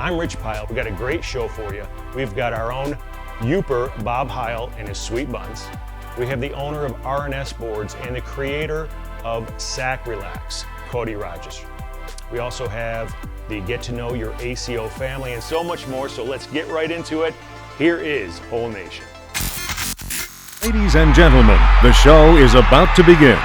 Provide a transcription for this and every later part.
I'm Rich Pyle. We've got a great show for you. We've got our own Yooper Bob Heil and his sweet buns. We have the owner of RNS Boards and the creator of Sac Relax, Cody Rodgers. We also have the Get to Know Your ACO family and so much more, so let's get right into it. Here is Whole Nation. Ladies and gentlemen, the show is about to begin.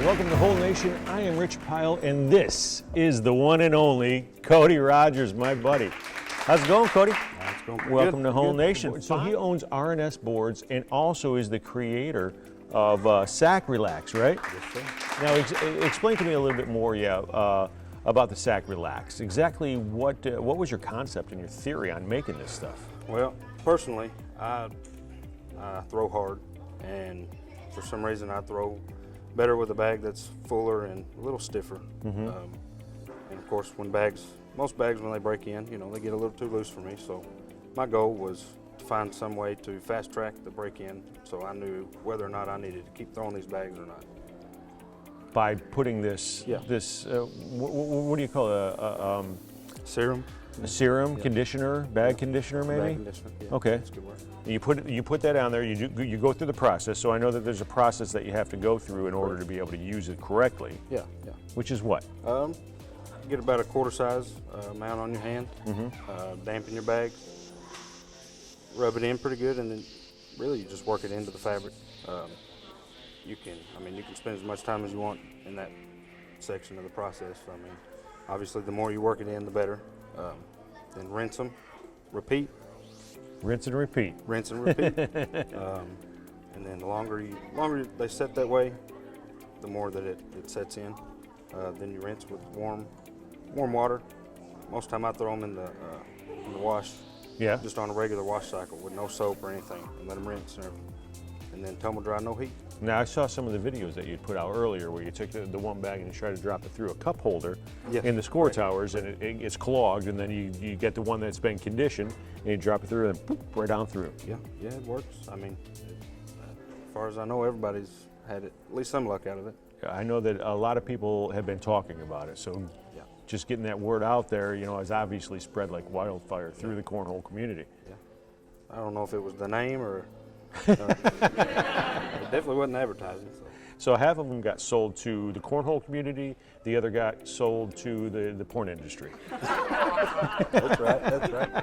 Welcome to Whole Nation. I am Rich Pyle, and this is the one and only Cody Rodgers, my buddy. How's it going, Cody? It's going Welcome good. to Whole Good. Nation. So he owns RNS Boards and also is the creator of Sac Relax, right? Yes, sir. Now, explain to me a little bit more, about the Sac Relax. Exactly what was your concept and your theory on making this stuff? Well, personally, I throw hard, and for some reason I throw better with a bag that's fuller and a little stiffer. And of course, most bags when they break in, they get a little too loose for me. So my goal was to find some way to fast track the break in, so I knew whether or not I needed to keep throwing these bags or not. By putting this, Yeah. what do you call it? Serum. A serum, Yeah. conditioner, bag conditioner, maybe? Bag conditioner. Yeah, Okay. that's a good word. You put that on there. You go through the process. So I know that there's a process that you have to go through in order to be able to use it correctly. Yeah. Which is what? Get about a quarter size amount on your hand. Dampen your bag. Rub it in pretty good, and then really you just work it into the fabric. You can spend as much time as you want in that section of the process. Obviously, the more you work it in, the better. Then rinse them, repeat. Rinse and repeat. Rinse and repeat. And then the longer they set that way, the more that it sets in. Then you rinse with warm water. Most time I throw them in the wash. Yeah. Just on a regular wash cycle with no soap or anything, and let them rinse and everything. And then tumble dry, no heat. Now I saw some of the videos that you put out earlier where you took the one bag and you try to drop it through a cup holder in the score towers, and it gets clogged, and then you get the one that's been conditioned and you drop it through and boop, right down through. Yeah, it works. As far as I know, everybody's had at least some luck out of it. I know that a lot of people have been talking about it, so Yeah. just getting that word out there, has obviously spread like wildfire through the cornhole community. Yeah. I don't know if it was the name or it definitely wasn't advertising. So half of them got sold to the cornhole community, the other got sold to the porn industry. That's right.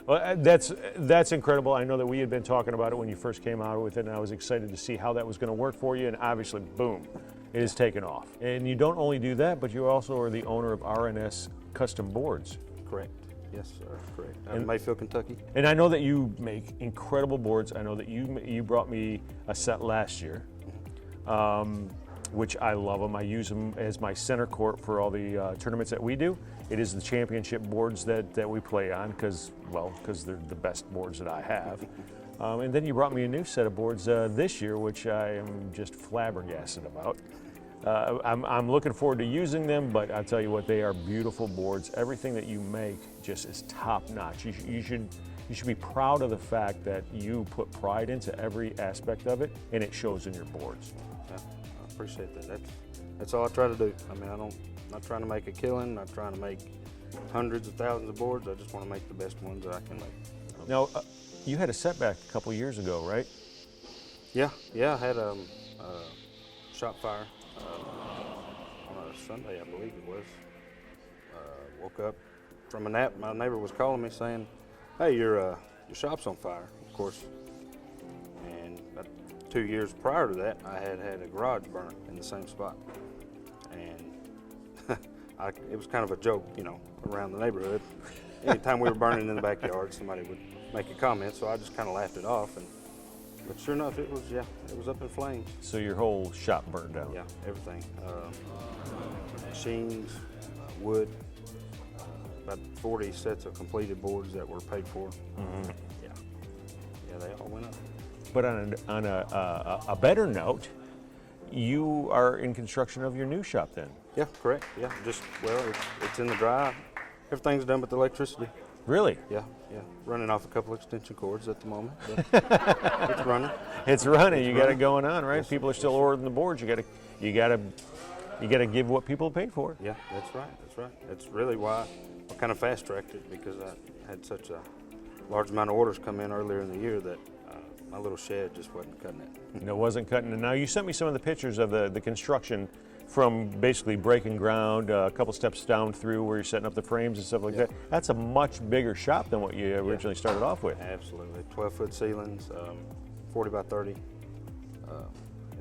Well, that's incredible. I know that we had been talking about it when you first came out with it, and I was excited to see how that was going to work for you, and obviously, boom, it has taken off. And you don't only do that, but you also are the owner of RNS Custom Boards. Correct. Yes, sir. Correct. In Mayfield, Kentucky. And I know that you make incredible boards. I know that you brought me a set last year, which I love them. I use them as my center court for all the tournaments that we do. It is the championship boards that we play on because they're the best boards that I have. And then you brought me a new set of boards this year, which I am just flabbergasted about. I'm looking forward to using them, but I'll tell you what, they are beautiful boards. Everything that you make just is top notch. You should be proud of the fact that you put pride into every aspect of it, and it shows in your boards. Yeah, I appreciate that. That's all I try to do. I'm not trying to make a killing, not trying to make hundreds of thousands of boards. I just want to make the best ones that I can make. Now, you had a setback a couple years ago, right? Yeah, I had a shot fire on a Sunday, I believe it was. Woke up from a nap. My neighbor was calling me saying, "Hey, your shop's on fire." Of course. And 2 years prior to that, I had a garage burn in the same spot, and it was kind of a joke, around the neighborhood. Anytime we were burning in the backyard, somebody would make a comment, so I just kind of laughed it off. But sure enough, it was up in flames. So your whole shop burned down? Yeah, everything. Machines, wood, about 40 sets of completed boards that were paid for. Yeah, they all went up. But on a better note, you are in construction of your new shop then. Yeah, correct. Yeah, it's in the dry. Everything's done but the electricity. Really? Yeah. Running off a couple extension cords at the moment. But it's running. It's running. You got it going on, right? Yes, People are still ordering the boards. You got to give what people paid for. Yeah, that's right. That's really why I kind of fast-tracked it, because I had such a large amount of orders come in earlier in the year that my little shed just wasn't cutting it. No, it wasn't cutting it. Now, you sent me some of the pictures of the construction from basically breaking ground, a couple steps down through where you're setting up the frames and stuff like that. That's a much bigger shop than what you originally started off with. Absolutely. 12-foot ceilings, 40 by 30.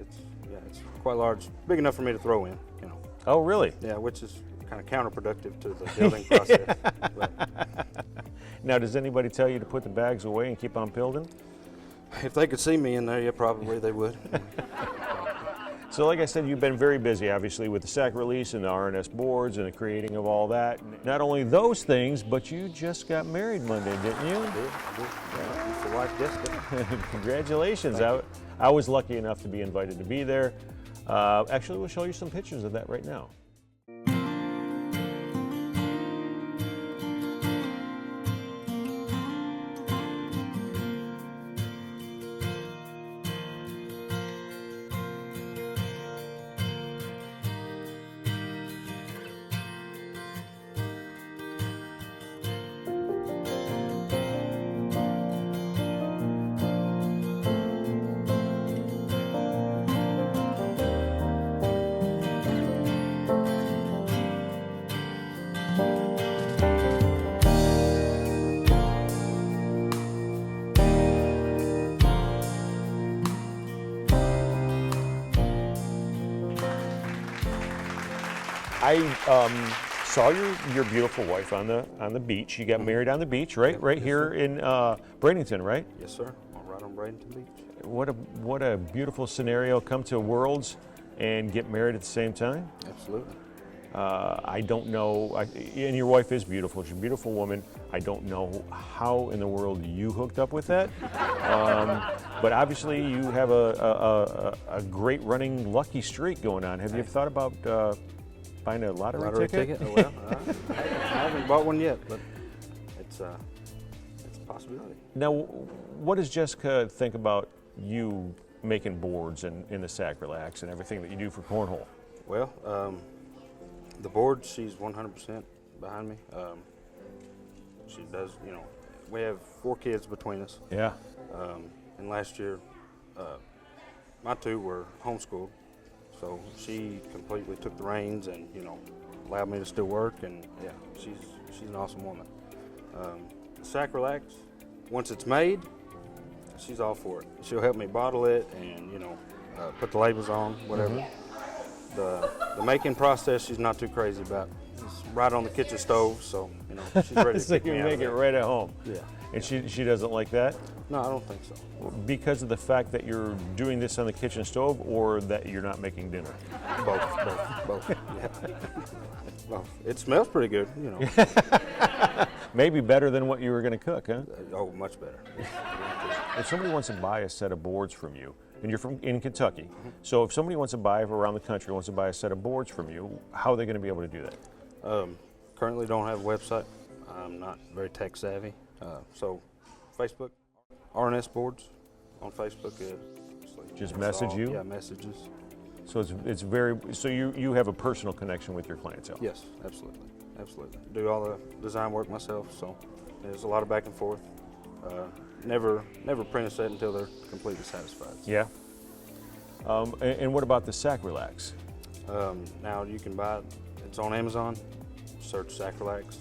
It's quite large, big enough for me to throw in, you know. Oh, really? Yeah, which is kind of counterproductive to the building process. But Now, does anybody tell you to put the bags away and keep on building? if they could see me in there, yeah, probably they would. So like I said, you've been very busy, obviously, with the Sac release and the RNS boards and the creating of all that. Not only those things, but you just got married Monday, didn't you? I did. Yeah, it's the wife yesterday. Congratulations. I was lucky enough to be invited to be there. Actually, we'll show you some pictures of that right now. I saw your beautiful wife on the beach. You got married on the beach, right? Right here in Bradenton, right? Yes, sir. I'm right on Bradenton Beach. What a beautiful scenario. Come to Worlds and get married at the same time. Absolutely. I don't know, and your wife is beautiful. She's a beautiful woman. I don't know how in the world you hooked up with that, but obviously you have a great running lucky streak going on. Have you ever thought about buying a lottery ticket? Oh, well, I haven't bought one yet, but it's a possibility. Now, what does Jessica think about you making boards in the Sac Relax and everything that you do for Cornhole? Well, the board, she's 100% behind me. She does, you know, we have 4 kids between us. Yeah. And last year, my 2 were homeschooled. So she completely took the reins and, you know, allowed me to still work, and yeah, she's an awesome woman. Sac Relax, once it's made, she's all for it. She'll help me bottle it and, you know, put the labels on, whatever. Mm-hmm. The making process, she's not too crazy about. It's right on the kitchen stove, so, you know, she's ready to So kick you me out make of it there. right at home. Yeah. And she doesn't like that? No, I don't think so. Because of the fact that you're doing this on the kitchen stove, or that you're not making dinner? Both, yeah. Both. It smells pretty good, you know. Maybe better than what you were going to cook, huh? Oh, much better. If somebody wants to buy a set of boards from you, and you're in Kentucky, so if somebody wants to buy around the country, wants to buy a set of boards from you, how are they going to be able to do that? Currently don't have a website. I'm not very tech savvy. So Facebook, RNS Boards on Facebook. Just message you? Yeah, messages. So it's very, so you have a personal connection with your clientele? Yes, absolutely. Do all the design work myself, so there's a lot of back and forth. Never print a set until they're completely satisfied. So. Yeah. And what about the Sac Relax? Now you can buy it. It's on Amazon. Search Sac Relax.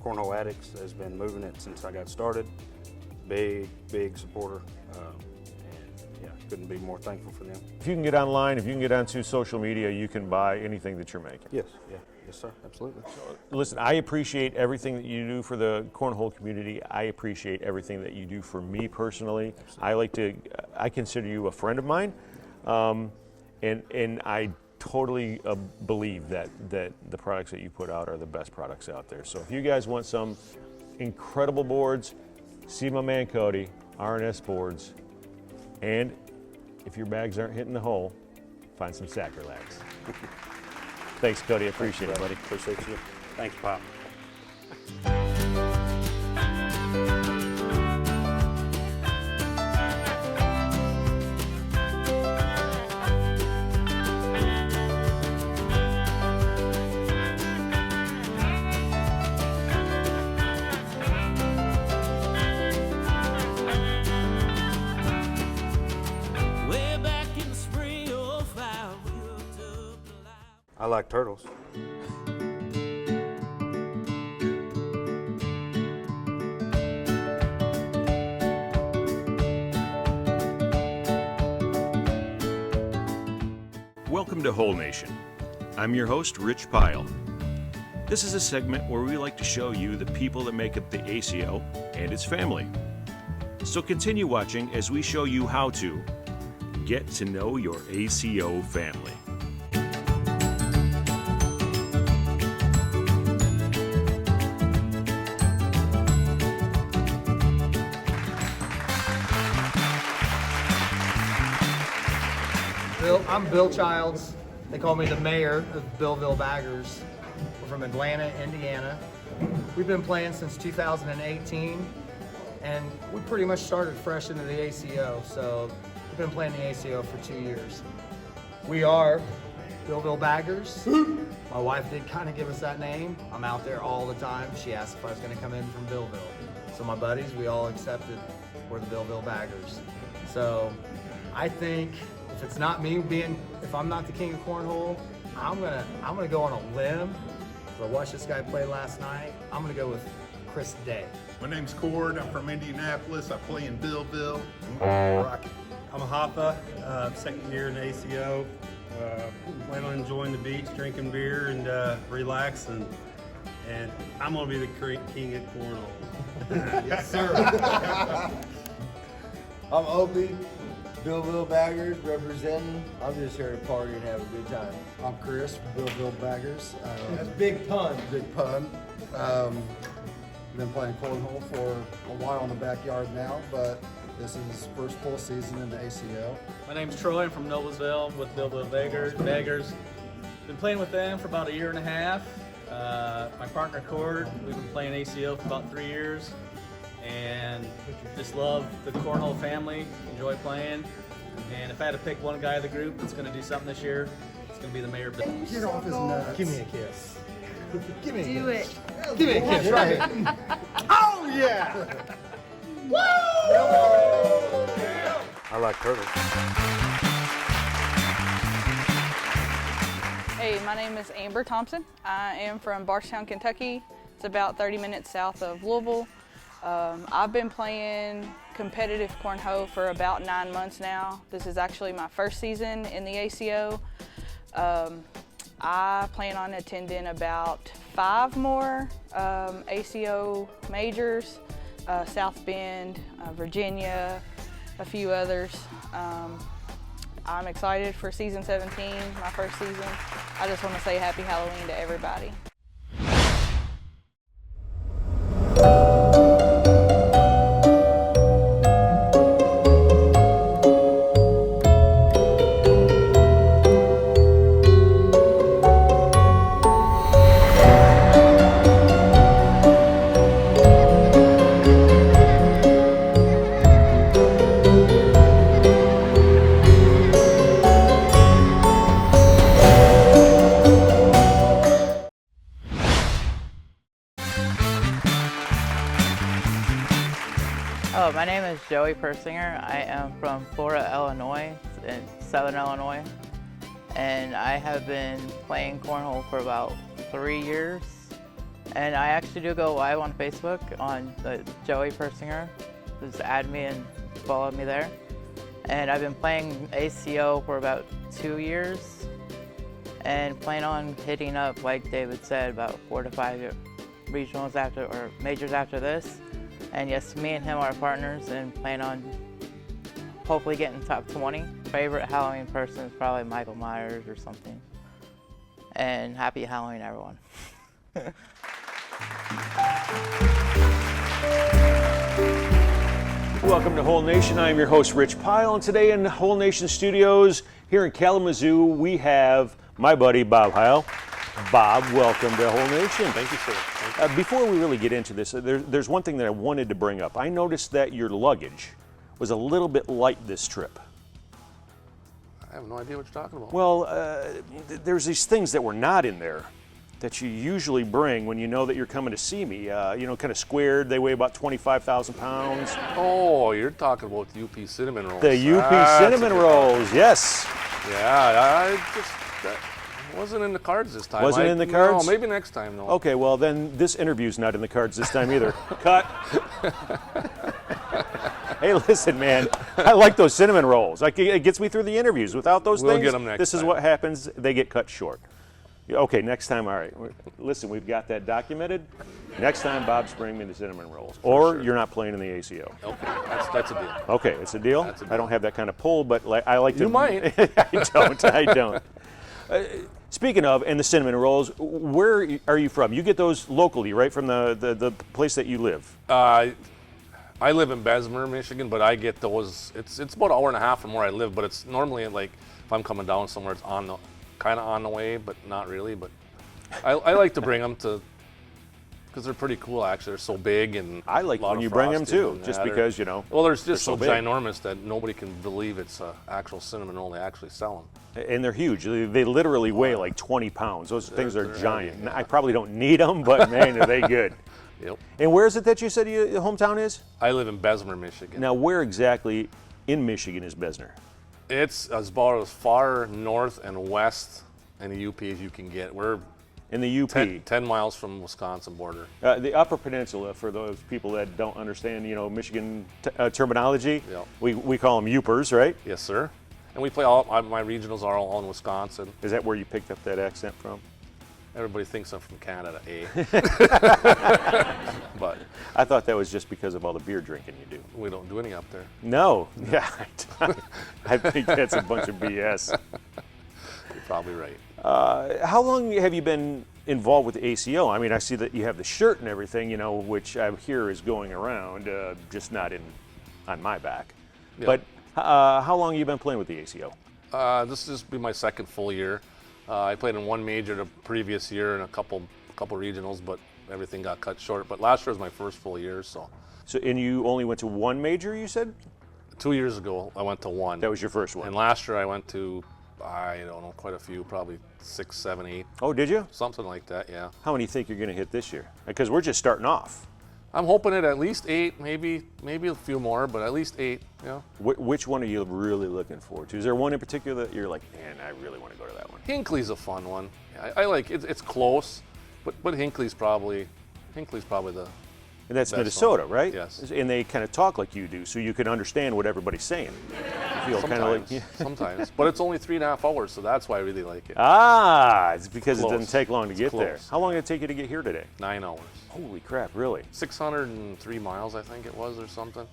Cornhole Addicts has been moving it since I got started. Big supporter. And yeah, couldn't be more thankful for them. If you can get online, if you can get onto social media, you can buy anything that you're making. Yes, sir, absolutely. Listen, I appreciate everything that you do for the Cornhole community. I appreciate everything that you do for me personally. Absolutely. I consider you a friend of mine, and I totally believe that the products that you put out are the best products out there. So if you guys want some incredible boards, see my man Cody, RNS Boards, and if your bags aren't hitting the hole, find some Sac Relax. Thanks, Cody. I appreciate it, buddy. Appreciate you. Thank you, Pop. I like turtles. Welcome to Hole Nation. I'm your host, Rich Pyle. This is a segment where we like to show you the people that make up the ACO and its family. So continue watching as we show you how to get to know your ACO family. I'm Bill Childs. They call me the mayor of Billville Baggers. We're from Atlanta, Indiana. We've been playing since 2018, and we pretty much started fresh into the ACO, so we've been playing the ACO for 2 years. We are Billville Baggers. My wife did kind of give us that name. I'm out there all the time. She asked if I was going to come in from Billville. So my buddies, we all accepted we're the Billville Baggers. So I think if it's not me if I'm not the king of cornhole, I'm gonna go on a limb. So I watched this guy play last night. I'm gonna go with Chris Day. My name's Cord. I'm from Indianapolis. I play in Billville. Rocky. I'm a Hoppa, second year in ACO. Plan on enjoying the beach, drinking beer, and relaxing. And I'm gonna be the king at cornhole. Yes, sir. I'm Opie, Billville Baggers representing. I'm just here to party and have a good time. I'm Chris from Billville Baggers. That's big pun. Big pun. Been playing cornhole for a while in the backyard now, but this is first full season in the ACO. My name's Troy. I'm from Noblesville with Billville Baggers. Been playing with them for about 1.5 years. My partner Cord, we've been playing ACO for about 3 years. And just love the cornhole family, enjoy playing. And if I had to pick one guy of the group that's going to do something this year, it's going to be the mayor. Get off his nuts. Give me a kiss. Give me a Do kiss. it. Give me a kiss, right? Oh yeah! I like turtles. Hey, my name is Amber Thompson. I am from Bardstown, Kentucky. It's about 30 minutes south of Louisville. I've been playing competitive cornhole for about 9 months now. This is actually my first season in the ACO. I plan on attending about 5 more ACO majors, South Bend, Virginia, a few others. I'm excited for season 17, my first season. I just want to say happy Halloween to everybody. My name is Joey Persinger. I am from Flora, Illinois, in Southern Illinois, and I have been playing cornhole for about 3 years. And I actually do go live on Facebook on the Joey Persinger. Just add me and follow me there. And I've been playing ACO for about 2 years, and plan on hitting up, like David said, about 4 to 5 regionals after or majors after this. And yes, me and him are partners and plan on hopefully getting top 20. Favorite Halloween person is probably Michael Myers or something. and happy Halloween, everyone. Welcome to Whole Nation. I am your host, Rich Pyle, and today in Whole Nation Studios here in Kalamazoo, we have my buddy, Bob Heil. Bob, welcome to Whole Nation. Thank you, sir. Thank you. Before we really get into this, there's one thing that I wanted to bring up. I noticed that your luggage was a little bit light this trip. I have no idea what you're talking about. Well, there's these things that were not in there that you usually bring when you know that you're coming to see me. You know, kind of squared. They weigh about 25,000 pounds. Oh, you're talking about the UP cinnamon rolls. The UP cinnamon rolls, yes. Yeah, that wasn't in the cards this time. Wasn't in the cards? No, maybe next time, though. Okay, well then this interview's not in the cards this time either. Cut. Hey, listen, man. I like those cinnamon rolls. Like, it gets me through the interviews. Without those We'll things, get them next this is time. what happens. They get cut short. Okay, next time. All right. Listen, we've got that documented. Next time, Bob's bringing me the cinnamon rolls, or you're not playing in the ACO. Okay, that's a deal. Okay, it's a deal. That's a deal. I don't have that kind of pull, but I like to. You might. I don't. Speaking of, and the cinnamon rolls, where are you from? You get those locally, right, from the place that you live? I live in Bessemer, Michigan, but I get those. It's about an hour and a half from where I live, but it's normally like if I'm coming down somewhere, it's kind of on the way, but not really. But I like to bring them to because they're pretty cool. Actually, they're so big and I like when you bring them too, just because you know. Well, they're just so so big. ginormous that nobody can believe it's actual cinnamon roll. They actually sell them. And they're huge. They literally weigh like 20 pounds. Those things are they're giant. heavy, yeah. I probably don't need them, but man, are they good. Yep. And where is it that you said your hometown is? I live in Bessemer, Michigan. Now, where exactly in Michigan is Bessemer? It's about as far north and west in the UP as you can get. We're in the UP, 10 miles from Wisconsin border. The Upper Peninsula, for those people that don't understand, you know, Michigan terminology, Yep. we call them Yoopers, right? Yes, sir. And we play my regionals are all in Wisconsin. Is that where you picked up that accent from? Everybody thinks I'm from Canada, eh? But I thought that was just because of all the beer drinking you do. we don't do any up there. No, yeah, I think that's a bunch of BS. You're probably right. How long have you been involved with the ACO? I mean, I see that you have the shirt and everything, you know, which I hear is going around, just not on my back. Yeah. But how long have you been playing with the ACO? This will be my second full year. I played in one major the previous year and a couple regionals, but everything got cut short. But last year was my first full year, so. So, and you only went to one major, you said? 2 years ago, I went to one. That was your first one. And last year I went to, I don't know, quite a few, probably 6, 7, 8. Oh, did you? Something like that, yeah. How many do you think you're going to hit this year? Because we're just starting off. I'm hoping at least 8, maybe a few more, but at least 8, yeah. Which one are you really looking forward to? Is there one in particular that you're like, man, I really want to go to that one? Hinckley's a fun one. I like it. It's close, but Hinckley's probably the. And that's best Minnesota, one. right? Yes. And they kind of talk like you do, so you can understand what everybody's saying. You feel kind of like Sometimes, but it's only 3.5 hours, so that's why I really like it. It's because it doesn't take long to get there. How long did it take you to get here today? 9 hours. Holy crap, really? 603 miles, I think it was, or something.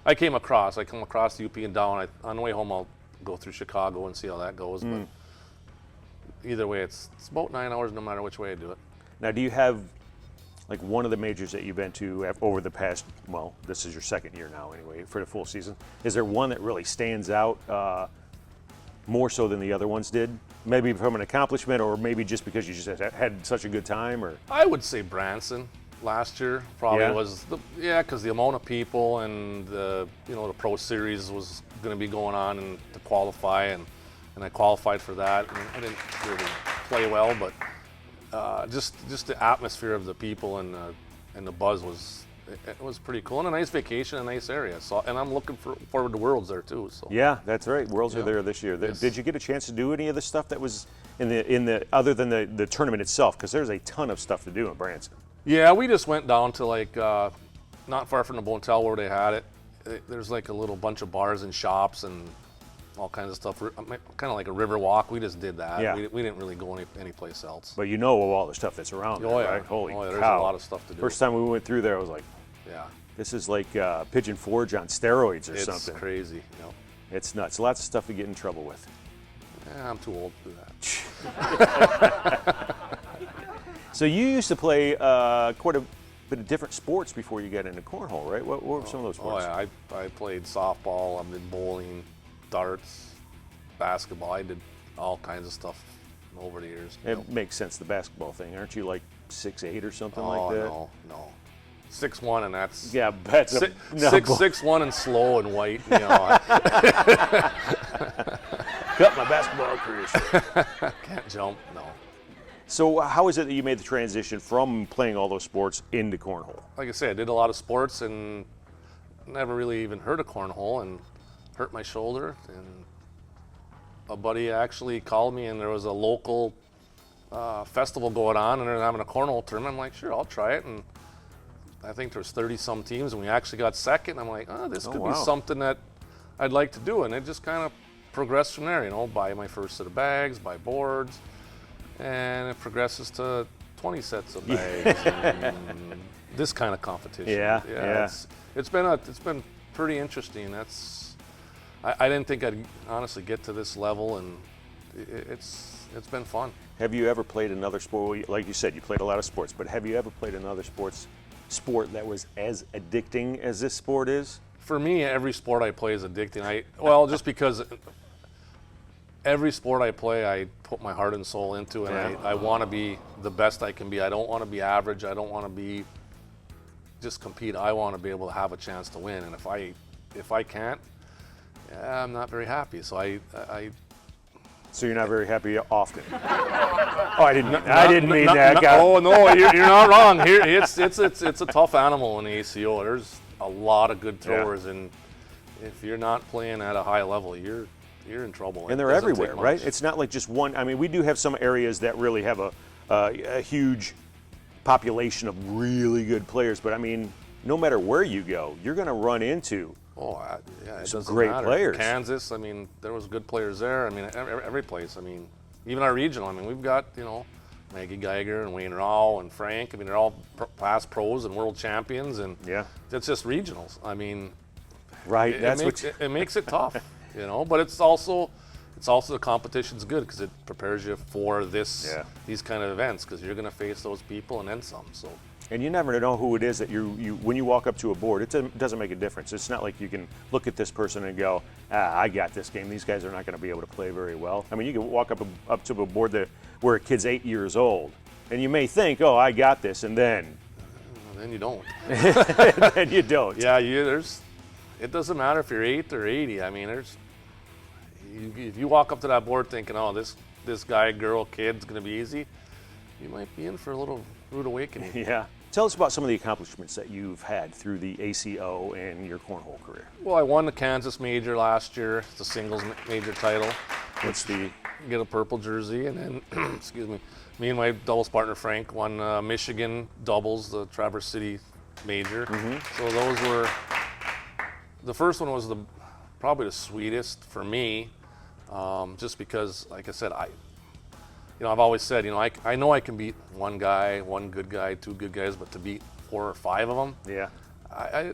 I come across the UP and down. On the way home, I'll go through Chicago and see how that goes. But either way, it's about 9 hours, no matter which way I do it. Now, do you have like one of the majors that you've been to over the past? Well, this is your second year now, anyway, for the full season. Is there one that really stands out more so than the other ones did? Maybe from an accomplishment, or maybe just because you just had such a good time, or? I would say Branson. Last year probably was because the amount of people and the Pro Series was going to be going on and to qualify and I qualified for that. And I didn't really play well, but just the atmosphere of the people and the buzz was pretty cool, and a nice vacation, a nice area. So, and I'm looking forward to Worlds there too. So yeah, that's right. Worlds are there this year. Yes. Did you get a chance to do any of the stuff that was in the other than the tournament itself? Because there's a ton of stuff to do in Branson. Yeah, we just went down to like not far from the Botel where they had it. There's like a little bunch of bars and shops and all kinds of stuff, kind of like a river walk. We just did that. Yeah. We didn't really go any place else. But you know all the stuff that's around there, right? Holy cow. There's a lot of stuff to do. First time we went through there, I was like, yeah, this is like Pigeon Forge on steroids or something. It's crazy. It's nuts. Lots of stuff to get in trouble with. Yeah, I'm too old to do that. So you used to play quite a bit of different sports before you got into cornhole, right? What were some of those sports? Oh yeah, I played softball, I did bowling, darts, basketball. I did all kinds of stuff over the years. It makes sense, the basketball thing. Aren't you like 6'8" or something like that? Oh no. 6'1", and that's that's 6'1" and slow and white. You know. Cut my basketball career short. Can't jump, no. So how is it that you made the transition from playing all those sports into cornhole? Like I said, I did a lot of sports and never really even heard of cornhole and hurt my shoulder. And a buddy actually called me, and there was a local festival going on, and they're having a cornhole tournament. I'm like, sure, I'll try it. And I think there's 30-some teams, and we actually got second. I'm like, oh, this could be something that I'd like to do. And it just kind of progressed from there, you know, buy my first set of bags, buy boards, and it progresses to 20 sets of bags. And this kind of competition. Yeah. It's been pretty interesting. I didn't think I'd honestly get to this level, and it's been fun. Have you ever played another sport? Like you said, you played a lot of sports, but have you ever played another sport that was as addicting as this sport is? For me, every sport I play is addicting. Just because every sport I play, I put my heart and soul into, and I want to be the best I can be. I don't want to be average. I don't want to be just compete. I want to be able to have a chance to win, and if I can't, I'm not very happy. So So you're not very happy often. Oh, I didn't mean that. Oh no, you're not wrong. Here, it's a tough animal in the ACO. There's a lot of good throwers, and if you're not playing at a high level, you're in trouble. And they're everywhere, right? It's not like just one. I mean, we do have some areas that really have a huge population of really good players, but I mean, no matter where you go, you're going to run into some great players. Kansas, I mean, there was good players there. I mean, every place. I mean, even our regional. I mean, we've got, you know, Maggie Geiger and Wayne Rao and Frank. I mean, they're all past pros and world champions, and it's just regionals. I mean, right? It makes it tough, you know. But it's also the competition's good because it prepares you for these kind of events, because you're going to face those people and then some. So. And you never know who it is that you when you walk up to a board, it doesn't make a difference. It's not like you can look at this person and go, I got this game. These guys are not going to be able to play very well. I mean, you can walk up to a board where a kid's 8 years old, and you may think, oh, I got this, and then you don't. Then you don't. Yeah, it doesn't matter if you're 8 or 80. I mean, if you walk up to that board thinking, oh, this guy, girl, kid's going to be easy, you might be in for a little rude awakening. Yeah. Tell us about some of the accomplishments that you've had through the ACO and your cornhole career. Well, I won the Kansas Major last year. It's a singles major title. Get a purple jersey, and then, excuse me, me and my doubles partner Frank won Michigan doubles, the Traverse City Major. So those were, the first one was probably the sweetest for me, just because, like I said, I've always said, I know I can beat one guy, one good guy, two good guys, but to beat 4 or 5 of them, I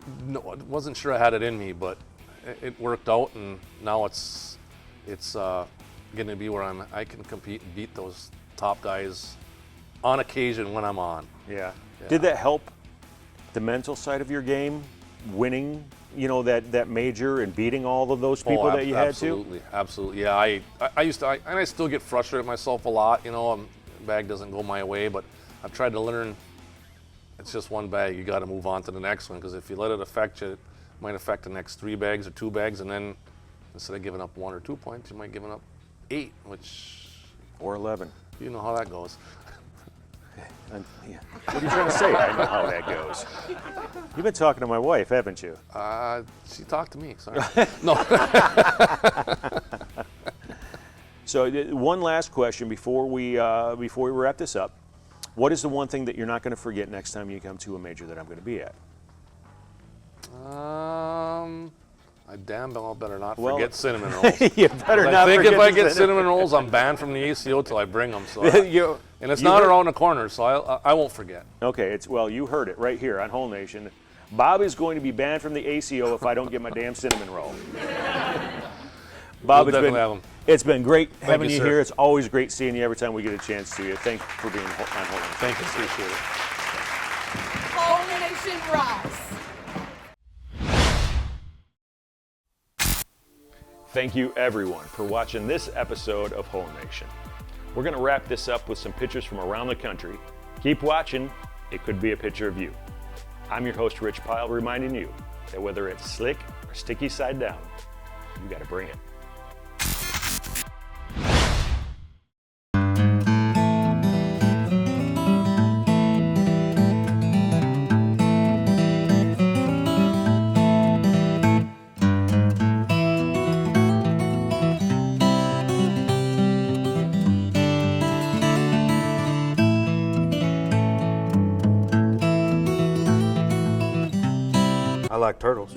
wasn't sure I had it in me, but it worked out, and now it's going to be where I can compete and beat those top guys on occasion when I'm on. Yeah. Did that help the mental side of your game, winning, that major and beating all of those people that you had to? Absolutely. Yeah, I used to, and I still get frustrated with myself a lot. Bag doesn't go my way, but I've tried to learn. It's just one bag. You got to move on to the next one, because if you let it affect you, it might affect the next 3 bags or 2 bags, and then instead of giving up 1 or 2 points, you might give up 8, or 11. You know how that goes. What are you trying to say? I know how that goes. You've been talking to my wife, haven't you? She talked to me. Sorry. No. So one last question before we wrap this up. What is the one thing that you're not going to forget next time you come to a major that I'm going to be at? I damn well better not forget cinnamon rolls. You better not. I think if I get cinnamon rolls, I'm banned from the ACO till I bring them. So, and it's not around the corner, so I won't forget. Okay, you heard it right here on Whole Nation. Bob is going to be banned from the ACO if I don't get my damn cinnamon roll. Bob, we'll definitely have them. It's been great having you, you sir. here. It's always great seeing you every time we get a chance to. Thanks for being on Hole. Thank you, appreciate it. Hole Nation rocks. Thank you everyone for watching this episode of Hole Nation. We're going to wrap this up with some pictures from around the country. Keep watching, it could be a picture of you. I'm your host, Rich Pyle, reminding you that whether it's slick or sticky side down, you got to bring it. I like turtles.